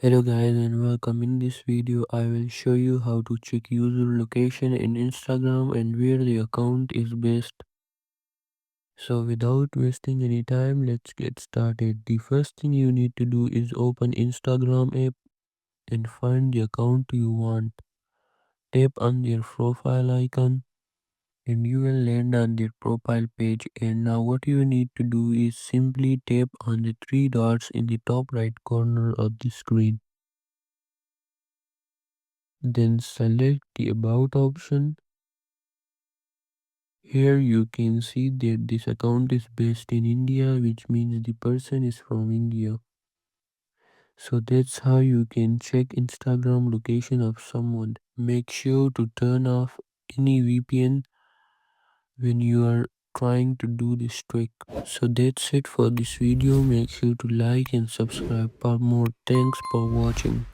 Hello guys and welcome. In this video I will show you how to check user location in Instagram and where the account is based. So without wasting any time, let's get started. The first thing you need to do is open Instagram app and find the account you want. Tap on their profile icon and you will land on their profile page, and now what you need to do is simply tap on the three dots in the top right corner of the screen. Then select the about option. Here you can see that this account is based in India, which means the person is from India. So that's how you can check Instagram location of someone. Make sure to turn off any VPN when you are trying to do this trick. So that's it for this video. Make sure to like and subscribe for more. Thanks for watching.